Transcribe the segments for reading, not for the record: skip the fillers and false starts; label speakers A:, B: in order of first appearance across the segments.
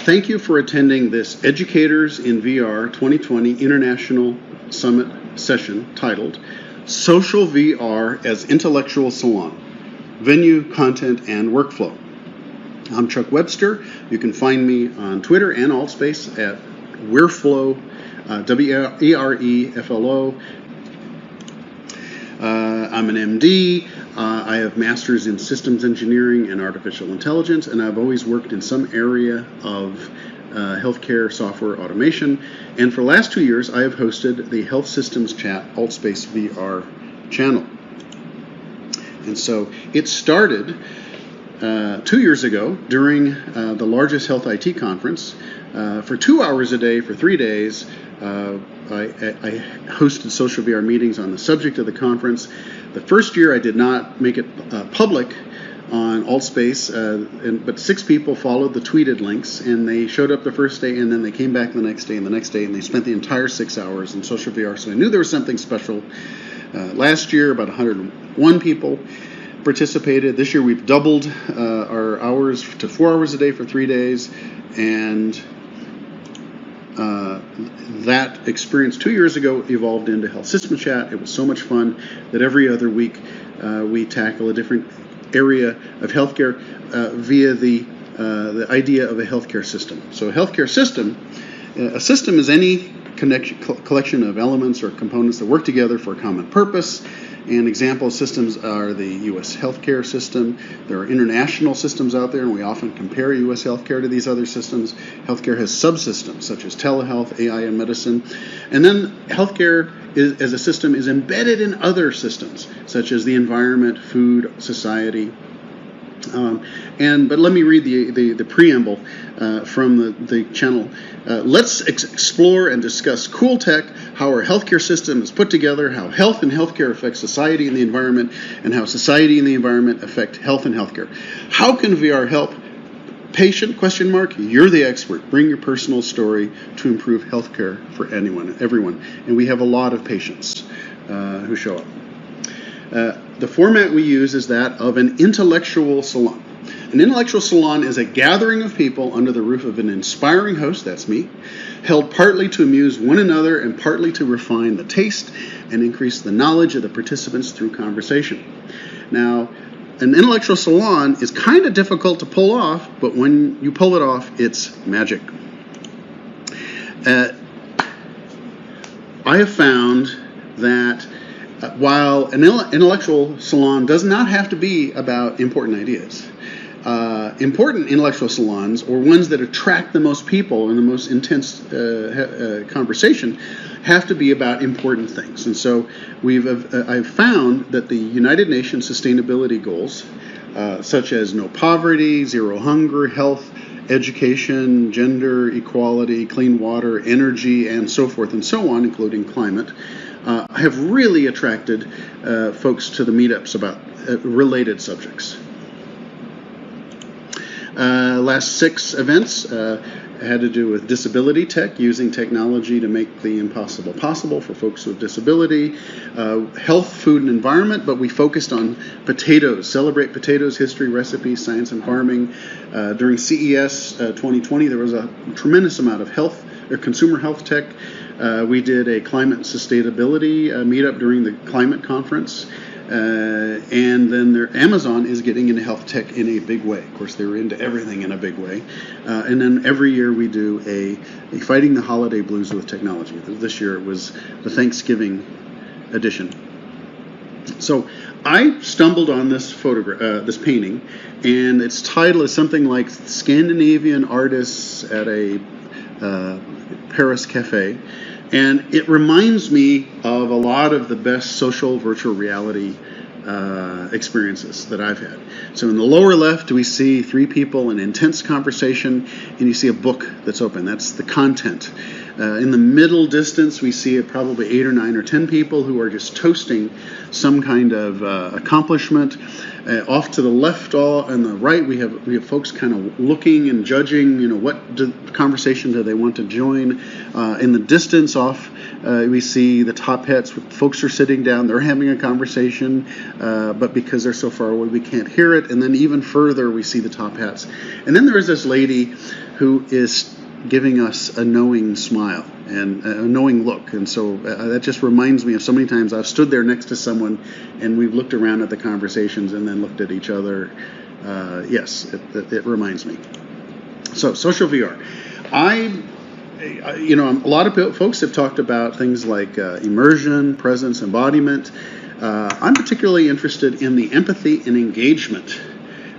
A: Thank you for attending this Educators in VR 2020 International Summit session titled Social VR as Intellectual Salon, Venue, Content, and Workflow. I'm Chuck Webster. You can find me on Twitter and Altspace at Wereflo, W-E-R-E-F-L-O. I'm an MD. I have masters in systems engineering and artificial intelligence, and I've always worked in some area of healthcare software automation. And for the last 2 years, I have hosted the Health Systems Chat Altspace VR channel. And so it started 2 years ago during the largest health IT conference. For 2 hours a day for 3 days, I hosted social VR meetings on the subject of the conference. The first year I did not make it public on Altspace, but 6 people followed the tweeted links, and they showed up the first day, and then they came back the next day and the next day, and they spent the entire 6 hours in social VR. So I knew there was something special. Last year, about 101 people participated. This year we've doubled our hours to 4 hours a day for 3 days, and that experience 2 years ago evolved into Health System Chat. It was so much fun that every other week we tackle a different area of healthcare via the idea of a healthcare system. So a healthcare system, a system is any collection of elements or components that work together for a common purpose. And example systems are the U.S. healthcare system. There are international systems out there, and we often compare U.S. healthcare to these other systems. Healthcare has subsystems such as telehealth, AI, and medicine. And then healthcare as a system is embedded in other systems such as the environment, food, society. But let me read the preamble from the channel. Let's explore and discuss cool tech, how our healthcare system is put together, how health and healthcare affect society and the environment, and how society and the environment affect health and healthcare. How can VR help? Patient, ? You're the expert. Bring your personal story to improve healthcare for everyone. And we have a lot of patients who show up. The format we use is that of an intellectual salon. An intellectual salon is a gathering of people under the roof of an inspiring host, that's me, held partly to amuse one another and partly to refine the taste and increase the knowledge of the participants through conversation. Now, an intellectual salon is kind of difficult to pull off, but when you pull it off, it's magic. I have found that while an intellectual salon does not have to be about important ideas, important intellectual salons, or ones that attract the most people and the most intense conversation, have to be about important things. And so I've found that the United Nations Sustainability Goals, such as no poverty, zero hunger, health, education, gender equality, clean water, energy, and so forth and so on, including climate, have really attracted folks to the meetups about related subjects. Last 6 events had to do with disability tech, using technology to make the impossible possible for folks with disability, health, food, and environment, but we focused on potatoes, celebrate potatoes, history, recipes, science, and farming. During CES 2020, there was a tremendous amount of health or consumer health tech. We did a climate sustainability meetup during the climate conference. And then Amazon is getting into health tech in a big way. Of course, they're into everything in a big way. And then every year we do a Fighting the Holiday Blues with Technology. This year it was the Thanksgiving edition. So I stumbled on this photograph, this painting, and its title is something like Scandinavian Artists at a Paris Cafe. And it reminds me of a lot of the best social virtual reality experiences that I've had. So in the lower left, we see 3 people in intense conversation, and you see a book that's open. That's the content. In the middle distance, we see probably 8 or 9 or 10 people who are just toasting some kind of accomplishment. Off to the left, all and the right, we have folks kind of looking and judging. What conversation do they want to join? In the distance, off, we see the top hats. Folks are sitting down; they're having a conversation, but because they're so far away, we can't hear it. And then even further, we see the top hats. And then there is this lady who is giving us a knowing smile and a knowing look. And so that just reminds me of so many times I've stood there next to someone and we've looked around at the conversations and then looked at each other. Yes, it reminds me. So social VR. A lot of folks have talked about things like immersion, presence, embodiment. I'm particularly interested in the empathy and engagement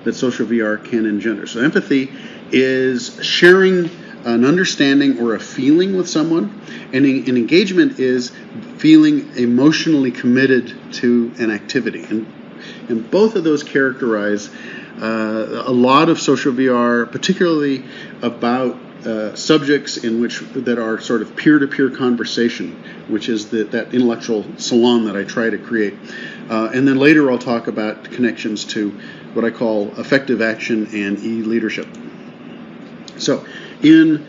A: that social VR can engender. So empathy is sharing an understanding or a feeling with someone, and an engagement is feeling emotionally committed to an activity. And both of those characterize a lot of social VR, particularly about subjects that are sort of peer-to-peer conversation, which is that intellectual salon that I try to create. And then later I'll talk about connections to what I call effective action and e-leadership. So in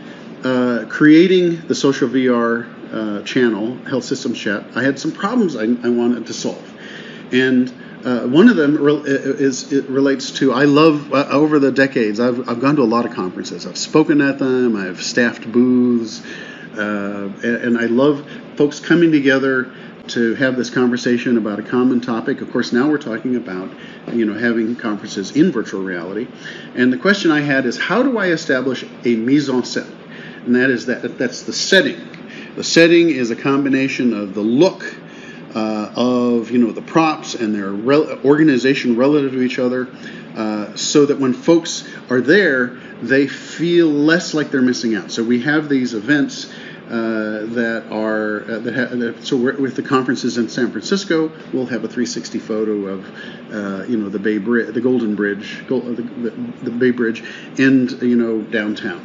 A: creating the social VR channel, Health Systems Chat, I had some problems I wanted to solve. And one of them relates to, I love, over the decades, I've gone to a lot of conferences. I've spoken at them, I've staffed booths, and I love folks coming together to have this conversation about a common topic. Of course, now we're talking about, having conferences in virtual reality. And the question I had is, how do I establish a mise en scène? And that's the setting. The setting is a combination of the look of the props and their organization relative to each other, so that when folks are there, they feel less like they're missing out. So we have these events so with the conferences in San Francisco, we'll have a 360 photo of the Bay Bridge, the Golden Bridge, the Bay Bridge, and downtown.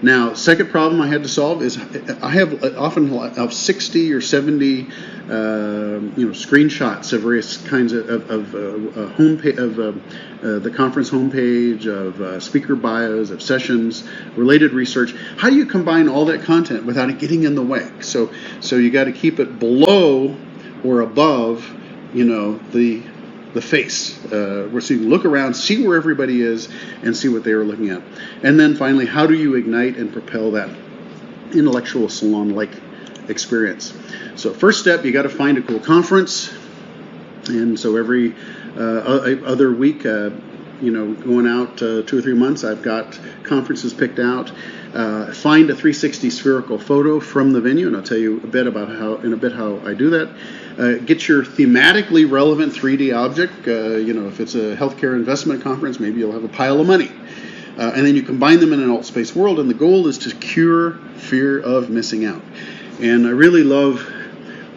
A: Now, second problem I had to solve is I have often 60 or 70 screenshots of various kinds of homepage of the conference homepage, of speaker bios, of sessions, related research. How do you combine all that content without it getting in the way? So you got to keep it below or above, the face, so you can look around, see where everybody is, and see what they are looking at. And then finally, how do you ignite and propel that intellectual salon-like experience? So first step, you got to find a cool conference. And so every other week, going out 2 or 3 months, I've got conferences picked out. Find a 360 spherical photo from the venue, and I'll tell you a bit about how I do that. Get your thematically relevant 3D object. If it's a healthcare investment conference, maybe you'll have a pile of money. And then you combine them in an alt space world, and the goal is to cure fear of missing out. And I really love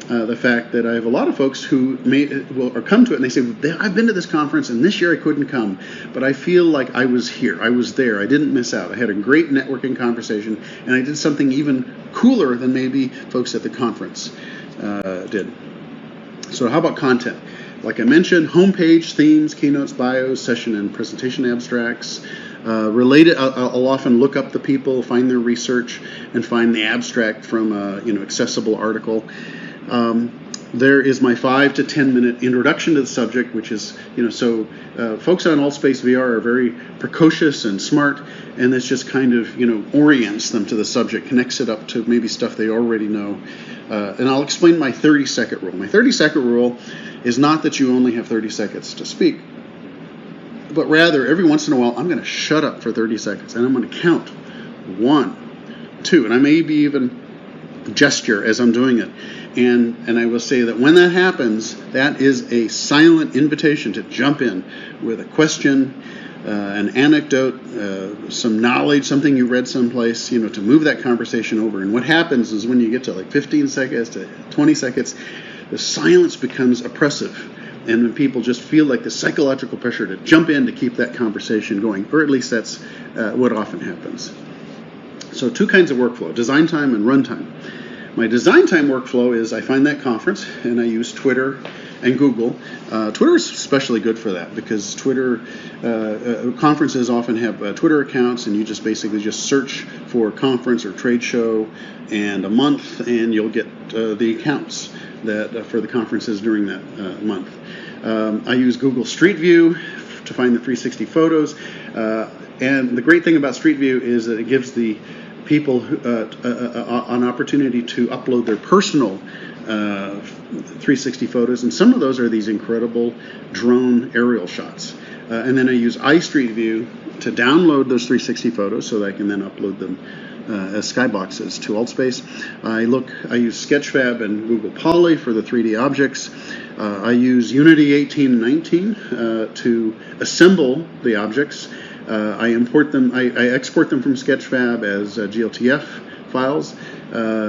A: the fact that I have a lot of folks who come to it and they say, I've been to this conference and this year I couldn't come, but I feel like I was here, I was there, I didn't miss out. I had a great networking conversation, and I did something even cooler than maybe folks at the conference did. So how about content? Like I mentioned, homepage, themes, keynotes, bios, session and presentation abstracts. Related, I'll often look up the people, find their research, and find the abstract from accessible article. There is my 5 to 10 minute introduction to the subject, which is, folks on AltSpace VR are very precocious and smart, and this just kind of, orients them to the subject, connects it up to maybe stuff they already know. And I'll explain my 30-second rule. My 30-second rule is not that you only have 30 seconds to speak, but rather every once in a while I'm going to shut up for 30 seconds and I'm going to count 1, 2, and I maybe even gesture as I'm doing it. And I will say that when that happens, that is a silent invitation to jump in with a question, an anecdote, some knowledge, something you read someplace, to move that conversation over. And what happens is when you get to like 15 seconds to 20 seconds, the silence becomes oppressive. And when people just feel like the psychological pressure to jump in to keep that conversation going, or at least that's what often happens. So 2 kinds of workflow, design time and run time. My design time workflow is I find that conference and I use Twitter and Google. Twitter is especially good for that because Twitter conferences often have Twitter accounts, and you just basically just search for conference or trade show and a month, and you'll get the accounts that for the conferences during that month. I use Google Street View to find the 360 photos, and the great thing about Street View is that it gives the people an opportunity to upload their personal 360 photos, and some of those are these incredible drone aerial shots. And then I use iStreet to download those 360 photos so that I can then upload them as skyboxes to AltSpace. I use Sketchfab and Google Poly for the 3D objects. I use Unity 18 and 19 to assemble the objects. I import them. I export them from Sketchfab as GLTF files,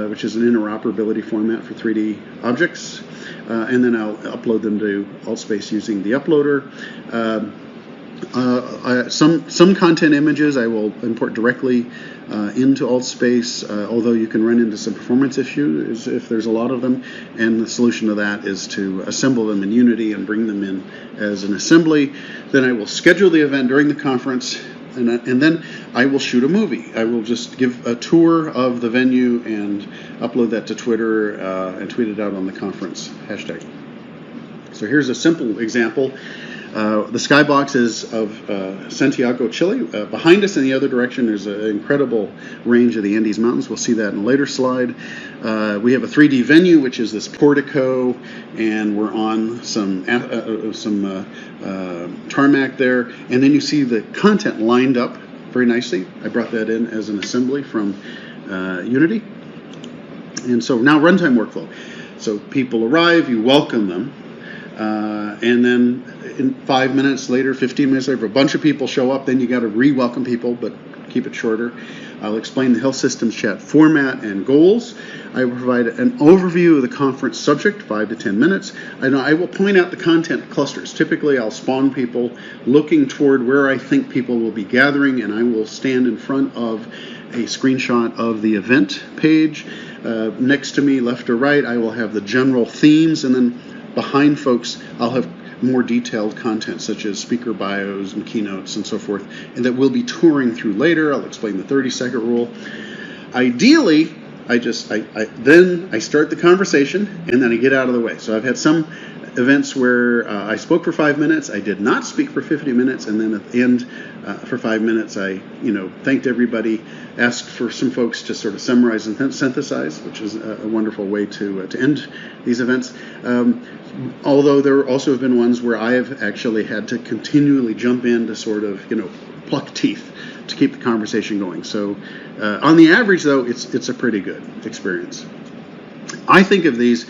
A: which is an interoperability format for 3D objects, and then I'll upload them to AltSpace using the uploader. Some content images I will import directly into AltSpace, although you can run into some performance issues if there's a lot of them, and the solution to that is to assemble them in Unity and bring them in as an assembly. Then I will schedule the event during the conference, and then I will shoot a movie. I will just give a tour of the venue and upload that to Twitter and tweet it out on the conference hashtag. So here's a simple example. The skybox is of Santiago, Chile. Behind us in the other direction, there's an incredible range of the Andes Mountains. We'll see that in a later slide. We have a 3D venue, which is this portico, and we're on some tarmac there. And then you see the content lined up very nicely. I brought that in as an assembly from Unity. And so now runtime workflow. So people arrive, you welcome them. And then in 5 minutes later, 15 minutes later, if a bunch of people show up, then you got to re-welcome people, but keep it shorter. I'll explain the Health Systems Chat format and goals. I will provide an overview of the conference subject, 5 to 10 minutes. And I will point out the content clusters. Typically, I'll spawn people looking toward where I think people will be gathering, and I will stand in front of a screenshot of the event page. Next to me, left or right, I will have the general themes, and then behind folks, I'll have more detailed content such as speaker bios and keynotes and so forth, and that we'll be touring through later. I'll explain the 30-second rule. Ideally, then I start the conversation and then I get out of the way. So I've had some events where I spoke for 5 minutes, I did not speak for 50 minutes, and then at the end for 5 minutes I thanked everybody, asked for some folks to sort of summarize and synthesize, which is a wonderful way to end these events. Although there also have been ones where I have actually had to continually jump in to sort of pluck teeth to keep the conversation going. So on the average, though, it's a pretty good experience. I think of these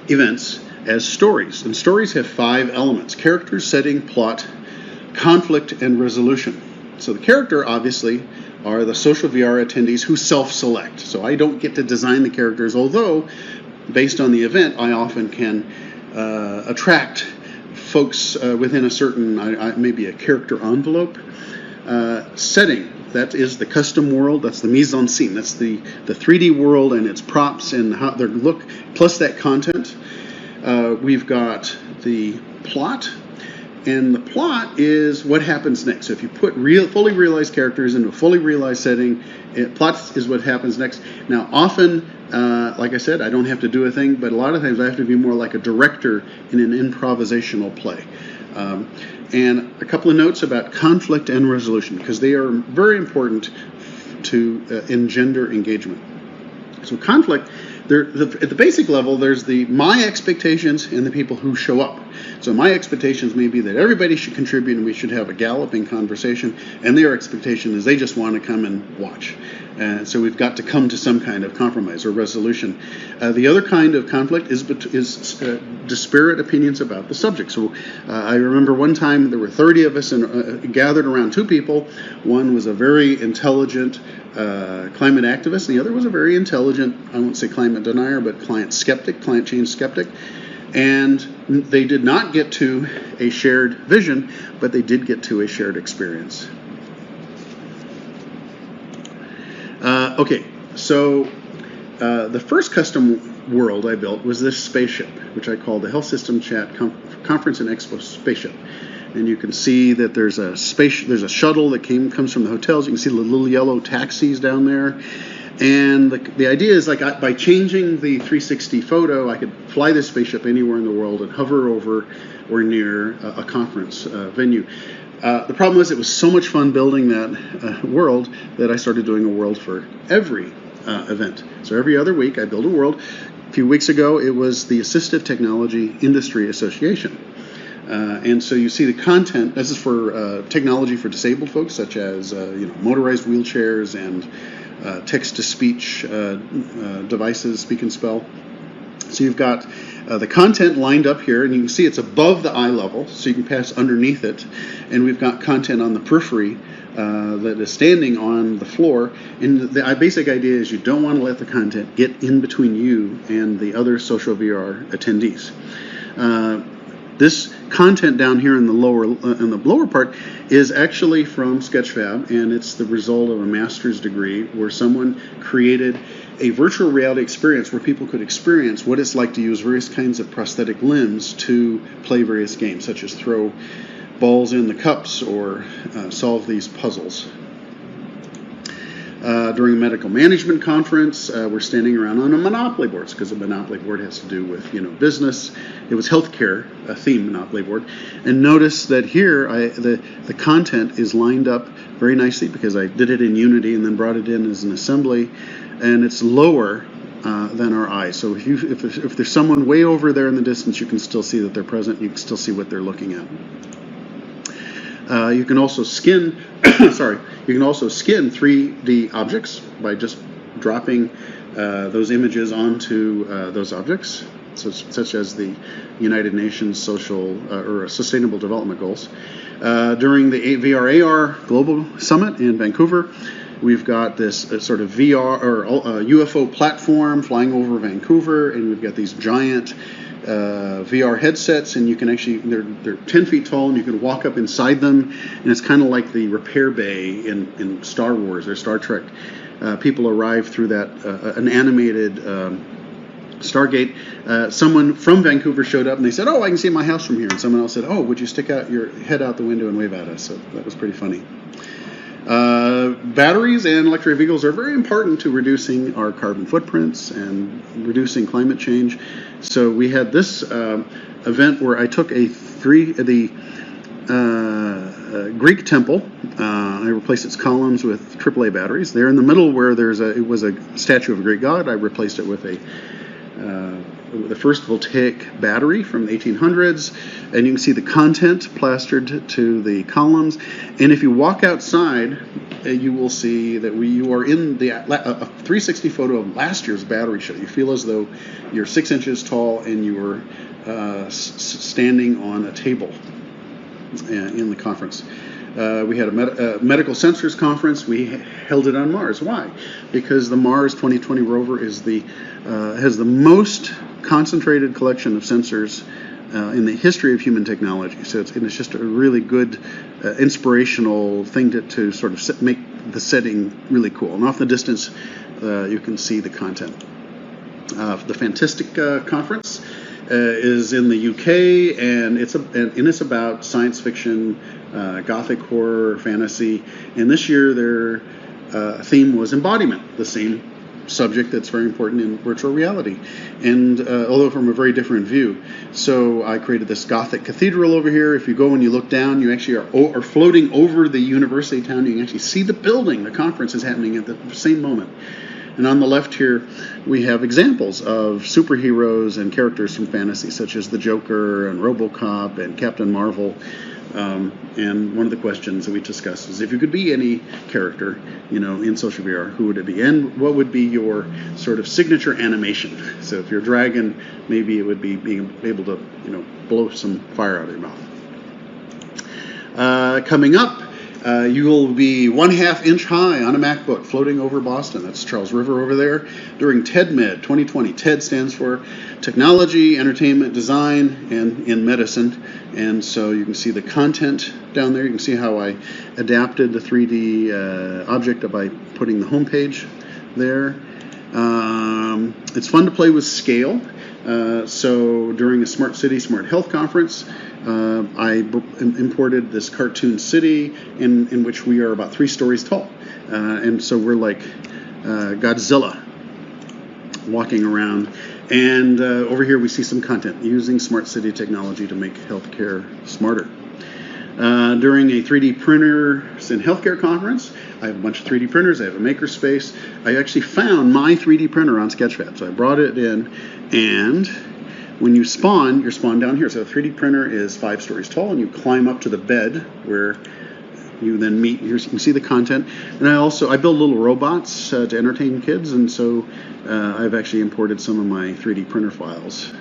A: events as stories, and stories have 5 elements: character, setting, plot, conflict, and resolution. So the character, obviously, are the social VR attendees who self-select. So I don't get to design the characters, although based on the event, I often can attract folks within a certain, maybe a character envelope. Setting, that is the custom world, that's the mise en scene, that's the 3D world and its props and how they look, plus that content. We've got the plot, and the plot is what happens next. So if you put fully realized characters into a fully realized setting, plot is what happens next. Now, often, like I said, I don't have to do a thing, but a lot of times I have to be more like a director in an improvisational play. And a couple of notes about conflict and resolution, because they are very important to engender engagement. So conflict, at the basic level, there's my expectations and the people who show up. So my expectations may be that everybody should contribute and we should have a galloping conversation, and their expectation is they just want to come and watch. So we've got to come to some kind of compromise or resolution. The other kind of conflict is disparate opinions about the subject. So I remember one time there were 30 of us gathered around 2 people. One was a very intelligent climate activist, and the other was a very intelligent, I won't say climate denier, but climate change skeptic. And they did not get to a shared vision, but they did get to a shared experience. Okay, so the first custom world I built was this spaceship, which I call the Health System Chat Conference and Expo Spaceship. And you can see that there's a shuttle that comes from the hotels. You can see the little yellow taxis down there. And the idea is, like, by changing the 360 photo, I could fly this spaceship anywhere in the world and hover over or near a conference venue. The problem was, it was so much fun building that world that I started doing a world for every event. So every other week I build a world. A few weeks ago it was the Assistive Technology Industry Association. And so you see the content. This is for technology for disabled folks, such as motorized wheelchairs and text-to-speech devices, speak and spell. So you've got the content lined up here, and you can see it's above the eye level, so you can pass underneath it. And we've got content on the periphery that is standing on the floor. And the basic idea is you don't want to let the content get in between you and the other social VR attendees. This content down here in the lower part is actually from Sketchfab, and it's the result of a master's degree where someone created a virtual reality experience where people could experience what it's like to use various kinds of prosthetic limbs to play various games, such as throw balls in the cups or solve these puzzles. During a medical management conference, we're standing around on a Monopoly board, because a Monopoly board has to do with business. It was healthcare, a theme Monopoly board. And notice that here the content is lined up very nicely, because I did it in Unity and then brought it in as an assembly, and it's lower than our eyes. So if there's someone way over there in the distance, you can still see that they're present. You can still see what they're looking at. You can also skin, you can also skin 3D objects by just dropping those images onto those objects, such as the United Nations Sustainable Development Goals. During the VR/AR Global Summit in Vancouver, we've got this sort of VR or UFO platform flying over Vancouver, and we've got these giant VR headsets, and you can actually, they're 10 feet tall, and you can walk up inside them, and it's kind of like the repair bay in Star Wars or Star Trek. People arrive through that, an animated Stargate. Someone from Vancouver showed up, and they said, "Oh, I can see my house from here." And someone else said, "Oh, would you stick out your head out the window and wave at us?" So that was pretty funny. Batteries and electric vehicles are very important to reducing our carbon footprints and reducing climate change. So we had this event where I took the Greek temple. I replaced its columns with AAA batteries. There in the middle, where it was a statue of a Greek god, I replaced it with the first voltaic battery from the 1800s, and you can see the content plastered to the columns. And if you walk outside, you will see that you are in a 360 photo of last year's battery show. You feel as though you're 6 inches tall and you are standing on a table in the conference. We had a medical sensors conference. We held it on Mars. Why? Because the Mars 2020 rover has the most concentrated collection of sensors in the history of human technology. So it's just a really good, inspirational thing to sort of make the setting really cool. And off in the distance, you can see the content. The Fantastic conference is in the UK, and it's about science fiction, gothic horror, fantasy. And this year their theme was embodiment, the same subject that's very important in virtual reality, and although from a very different view. So I created this Gothic cathedral over here. If you go and you look down, you actually are floating over the university town. You can actually see the building. The conference is happening at the same moment. And on the left here, we have examples of superheroes and characters from fantasy, such as the Joker and RoboCop and Captain Marvel. And one of the questions that we discussed is, if you could be any character, in social VR, who would it be? And what would be your sort of signature animation? So if you're a dragon, maybe it would be being able to, blow some fire out of your mouth. Coming up, you will be 1/2 inch high on a MacBook floating over Boston. That's Charles River over there. During TEDMed 2020. TED stands for Technology, Entertainment, Design, and in Medicine. And so you can see the content down there. You can see how I adapted the 3D object by putting the home page there. It's fun to play with scale. So during a Smart City, Smart Health conference, I imported this cartoon city in which we are about 3 stories tall. And so we're like Godzilla walking around. And over here we see some content using smart city technology to make healthcare smarter. During a 3D printers in healthcare conference, I have a bunch of 3D printers. I have a makerspace. I actually found my 3D printer on Sketchfab, so I brought it in. And when you spawn, you're spawned down here. So the 3D printer is 5 stories tall, and you climb up to the bed where you then meet. You can see the content. And I build little robots to entertain kids, and so I've actually imported some of my 3D printer files.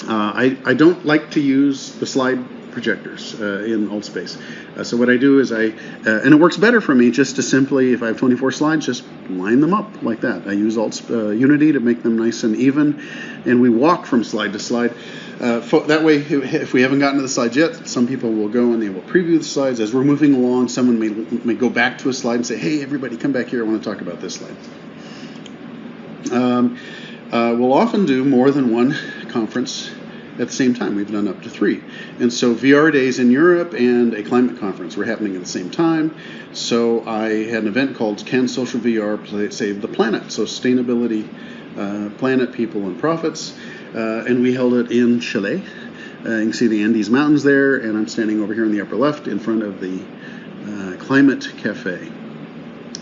A: I don't like to use the slide projectors in Altspace. So what I do is and it works better for me just to simply, if I have 24 slides, just line them up like that. I use Unity to make them nice and even, and we walk from slide to slide. That way, if we haven't gotten to the slides yet, some people will go and they will preview the slides. As we're moving along, someone may go back to a slide and say, hey, everybody, come back here. I want to talk about this slide. We'll often do more than one conference at the same time. We've done up to 3. And so VR days in Europe and a climate conference were happening at the same time. So I had an event called Can Social VR Save the Planet? So sustainability, planet, people, and profits. And we held it in Chile. You can see the Andes Mountains there, and I'm standing over here in the upper left in front of the Climate Cafe.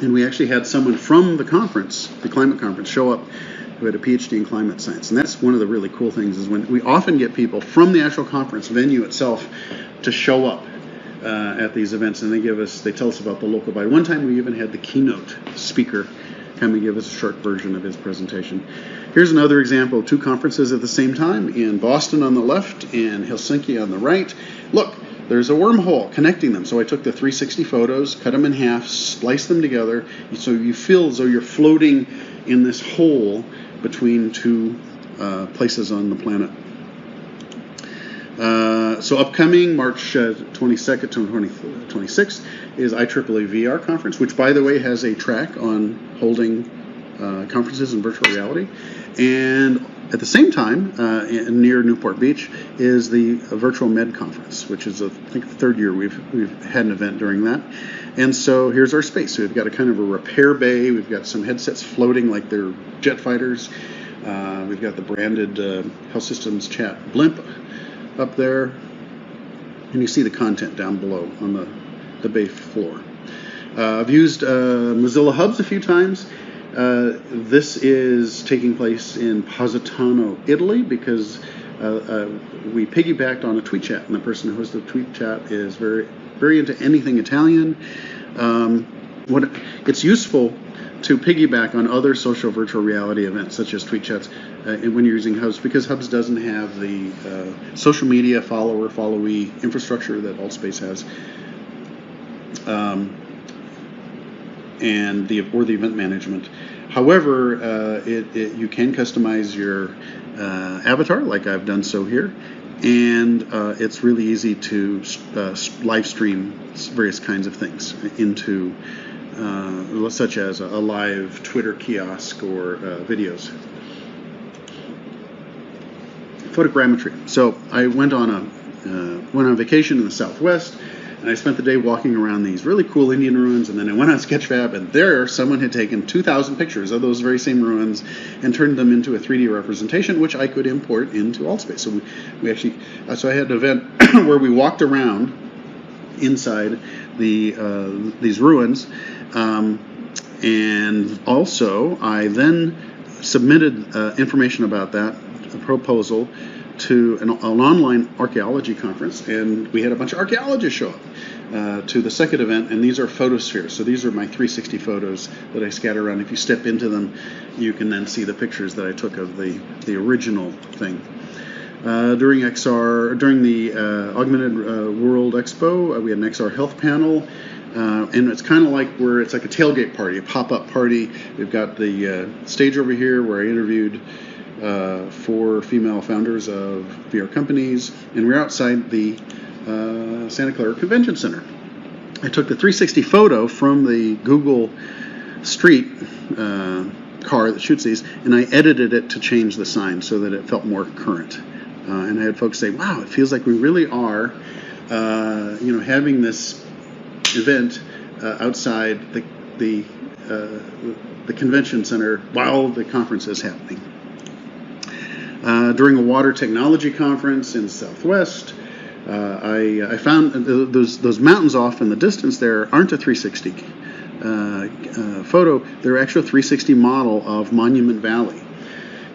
A: And we actually had someone from the conference, the climate conference, show up who had a PhD in climate science. And that's one of the really cool things, is when we often get people from the actual conference venue itself to show up at these events, and they tell us about the local body. One time we even had the keynote speaker come and give us a short version of his presentation. Here's another example of 2 conferences at the same time, in Boston on the left and Helsinki on the right. Look, there's a wormhole connecting them. So I took the 360 photos, cut them in half, spliced them together, so you feel as though you're floating in this hole between 2 places on the planet. So upcoming March 22nd to 26th is IEEE VR conference, which, by the way, has a track on holding conferences in virtual reality. And at the same time, near Newport Beach, is the Virtual Med Conference, which is, I think, the 3rd year we've had an event during that. And so here's our space. So we've got a kind of a repair bay. We've got some headsets floating like they're jet fighters. We've got the branded Health Systems Chat blimp up there. And you see the content down below on the bay floor. I've used Mozilla Hubs a few times. This is taking place in Positano, Italy, because we piggybacked on a tweet chat, and the person who hosts the tweet chat is very, very into anything Italian. It's useful to piggyback on other social virtual reality events, such as tweet chats, when you're using Hubs, because Hubs doesn't have the social media followee infrastructure that Altspace has. And the event management. However, you can customize your avatar, like I've done so here, and it's really easy to live stream various kinds of things into, such as a live Twitter kiosk or videos. Photogrammetry. So I went on vacation in the Southwest. And I spent the day walking around these really cool Indian ruins, and then I went on Sketchfab, and there someone had taken 2,000 pictures of those very same ruins and turned them into a 3D representation, which I could import into Altspace. So we actually, so I had an event where we walked around inside these ruins, and also I then submitted information about that, a proposal, to an online archaeology conference, and we had a bunch of archaeologists show up to the second event, and these are photospheres. So these are my 360 photos that I scatter around. If you step into them, you can then see the pictures that I took of the original thing. During the Augmented World Expo, we had an XR health panel, and it's kind of like it's like a tailgate party, a pop-up party. We've got the stage over here where I interviewed 4 female founders of VR companies, and we're outside the Santa Clara Convention Center. I took the 360 photo from the Google street car that shoots these, and I edited it to change the sign so that it felt more current. And I had folks say, "Wow, it feels like we really are, having this event outside the convention center while the conference is happening." During a water technology conference in the Southwest, I found those mountains off in the distance there aren't a 360 photo. They're actually a 360 model of Monument Valley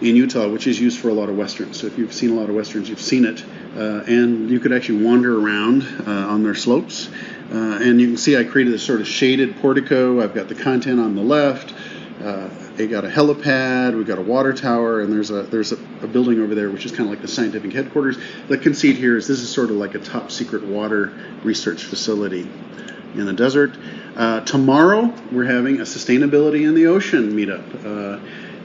A: in Utah, which is used for a lot of Westerns. So if you've seen a lot of Westerns, you've seen it. And you could actually wander around on their slopes. And you can see I created this sort of shaded portico. I've got the content on the left. I got a helipad, we've got a water tower, and there's a building over there which is kind of like the scientific headquarters. The conceit here is this is sort of like a top secret water research facility in the desert. Tomorrow we're having a Sustainability in the Ocean meetup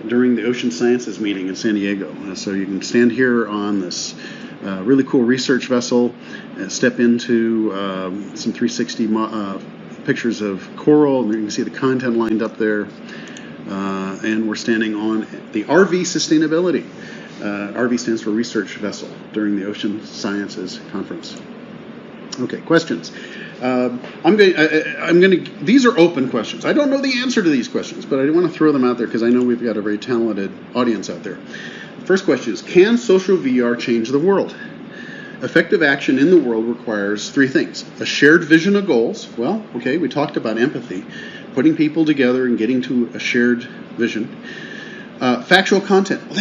A: during the Ocean Sciences meeting in San Diego. So you can stand here on this really cool research vessel and step into some 360 pictures of coral, and you can see the content lined up there. And we're standing on the RV Sustainability. RV stands for Research Vessel during the Ocean Sciences Conference. Okay, questions. These are open questions. I don't know the answer to these questions, but I want to throw them out there because I know we've got a very talented audience out there. First question is, can social VR change the world? Effective action in the world requires three things. A shared vision of goals. Well, okay, we talked about empathy, putting people together and getting to a shared vision. Factual content. Well,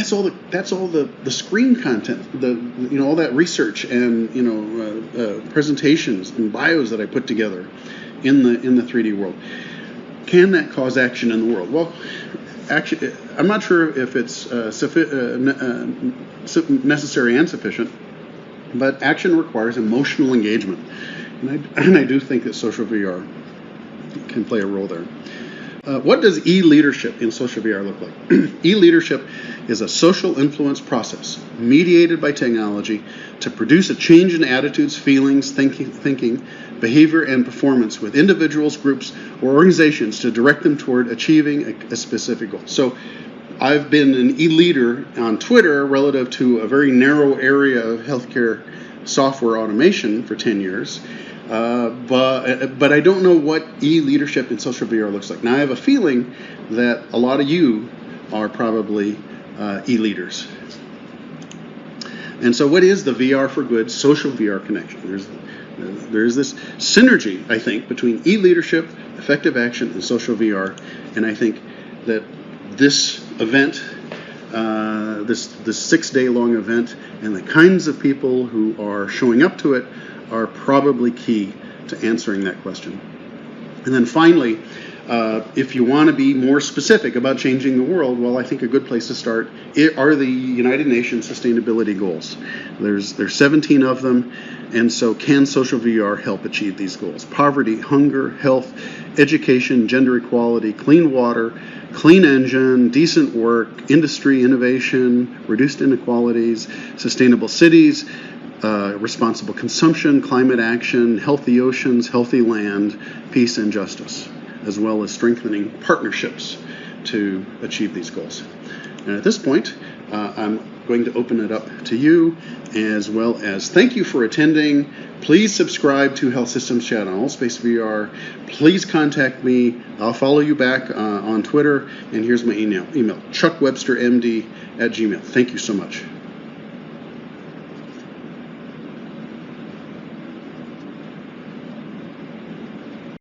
A: that's all the screen content. All that research and presentations and bios that I put together in the 3D world. Can that cause action in the world? Well, actually, I'm not sure if it's necessary and sufficient. But action requires emotional engagement, and I do think that social VR can play a role there. What does e-leadership in social VR look like? E-leadership is a social influence process mediated by technology to produce a change in attitudes, feelings, thinking, behavior, and performance with individuals, groups, or organizations to direct them toward achieving a specific goal. So I've been an e-leader on Twitter relative to a very narrow area of healthcare software automation for 10 years, but I don't know what e-leadership in social VR looks like. Now I have a feeling that a lot of you are probably e-leaders. And so what is the VR for Good social VR connection? There's this synergy, I think, between e-leadership, effective action, and social VR, and I think that this event, this 6-day-long event, and the kinds of people who are showing up to it are probably key to answering that question. And then finally, if you want to be more specific about changing the world, well, I think a good place to start are the United Nations Sustainability Goals. There's 17 of them, and so can social VR help achieve these goals? Poverty, hunger, health, education, gender equality, clean water, clean engine, decent work, industry, innovation, reduced inequalities, sustainable cities, responsible consumption, climate action, healthy oceans, healthy land, peace and justice, as well as strengthening partnerships to achieve these goals. And at this point, I'm going to open it up to you, as well as thank you for attending. Please subscribe to Health Systems Chat on Allspace VR. Please contact me. I'll follow you back on Twitter. And here's my email, chuckwebstermd@gmail.com. Thank you so much.